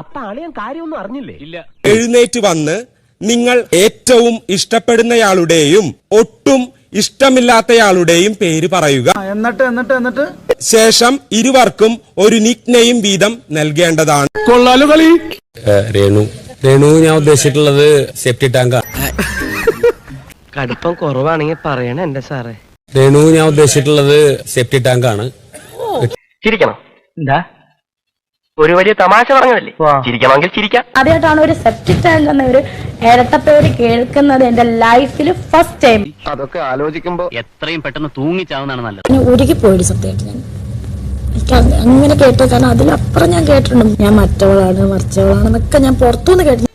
അപ്പൊ അളിയൻ കാര്യമൊന്നും അറിഞ്ഞില്ലേ? ഇല്ല. എഴുന്നേറ്റ് വന്ന് നിങ്ങൾ ഏറ്റവും ഇഷ്ടപ്പെടുന്നയാളുടെയും ഒട്ടും ഇഷ്ടമില്ലാത്തയാളുടെയും പേര് പറയുക. എന്നിട്ട് ശേഷം ഇരുവർക്കും ഒരു നിക് നെയിം വീതം നൽകേണ്ടതാണ്. കൊള്ളാലോ കളി. രേണു ഞാൻ ഉദ്ദേശിച്ചിട്ടുള്ളത് സെപ്റ്റി ടാങ്കാണ്. കടുപ്പം കുറവാണെങ്കിൽ പറയണേ എന്റെ സാറേ. രേണു ഞാൻ ഉദ്ദേശിച്ചിട്ടുള്ളത് സെപ്റ്റി ടാങ്കാണ്. ചിരിക്കണം. എന്താ ഒരു വലിയ തമാശ പറഞ്ഞതല്ലേ? ചിരിക്കണമെങ്കിൽ ചിരിക്കാം. ആദ്യമായിട്ടാണ് ഒരു സെപ്റ്റിക് ടാങ്ക് എന്ന ഒരു ഇരട്ടപ്പേര് കേൾക്കുന്നത് എന്റെ ലൈഫിൽ ഫസ്റ്റ് ടൈം. അതൊക്കെ ആലോചിക്കുമ്പോ എത്രയും പെട്ടെന്ന് തൂങ്ങിച്ചാവുന്നതാണ് നല്ലത്. ഉരുകിപ്പോയി സത്യമായിട്ട്. എനിക്ക് അങ്ങനെ കേട്ടു, കാരണം അതിലപ്പുറം ഞാൻ കേട്ടിട്ടുണ്ട്. ഞാൻ മറിച്ചവളാണെന്നൊക്കെ ഞാൻ പുറത്തുനിന്ന് കേട്ടു.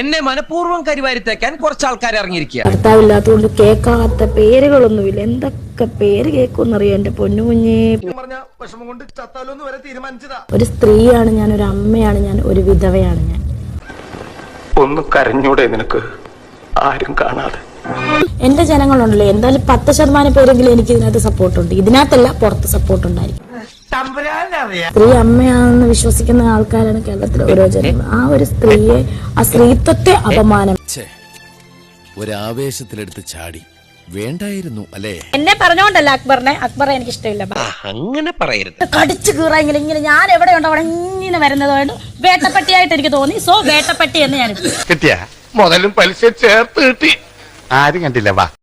എന്നെ മനഃപൂർവ്വം കരിവാരിത്തേക്കാൻ കുറച്ച് ആൾക്കാർ ഇറങ്ങിയിരിക്കുക. ഭർത്താവില്ലാത്തതുകൊണ്ട് കേൾക്കാത്ത പേരുകളൊന്നുമില്ല. എന്തൊക്കെ പേര് കേൾക്കുമെന്നറിയാം എന്റെ പൊന്നുകുഞ്ഞേ. ഒരു സ്ത്രീയാണ് ഞാൻ, ഒരു അമ്മയാണ് ഞാൻ, ഒരു വിധവയാണ് ഞാൻ. ഒന്ന് കരഞ്ഞൂടെ നിനക്ക്? ആരും കാണാതെ. എന്റെ ജനങ്ങളുണ്ടല്ലോ, എന്തായാലും 10% പേരെങ്കിലും എനിക്ക് ഇതിനകത്ത് സപ്പോർട്ടുണ്ട്. ഇതിനകത്തല്ല, പുറത്ത് സപ്പോർട്ട് ഉണ്ടായിരിക്കും. സ്ത്രീ അമ്മയാണെന്ന് വിശ്വസിക്കുന്ന ആൾക്കാരാണ് കേരളത്തിലെ ഓരോ ജനങ്ങൾ. ആ ഒരു സ്ത്രീയെ, ആ സ്ത്രീത്വത്തെ അപമാനം. ഒരാവേശത്തിലെടുത്ത് ചാടി വേണ്ടായിരുന്നു അല്ലേ? എന്നെ പറഞ്ഞോണ്ടല്ല അക്ബറെ എനിക്ക് ഇഷ്ടമില്ല. അങ്ങനെ പറയരുത്. കടിച്ചു കീറായെങ്കിലും ഇങ്ങനെ ഞാൻ എവിടെയുണ്ടോ അവിടെ ഇങ്ങനെ വരുന്നതുകൊണ്ട് വേട്ടപ്പട്ടിയായിട്ട് എനിക്ക് തോന്നി. സോ വേട്ടപ്പട്ടി എന്ന് ഞാൻ കിട്ടിയ മുതലും പലിശ ചേർത്ത് കിട്ടി. ആരും കണ്ടില്ല. വാ.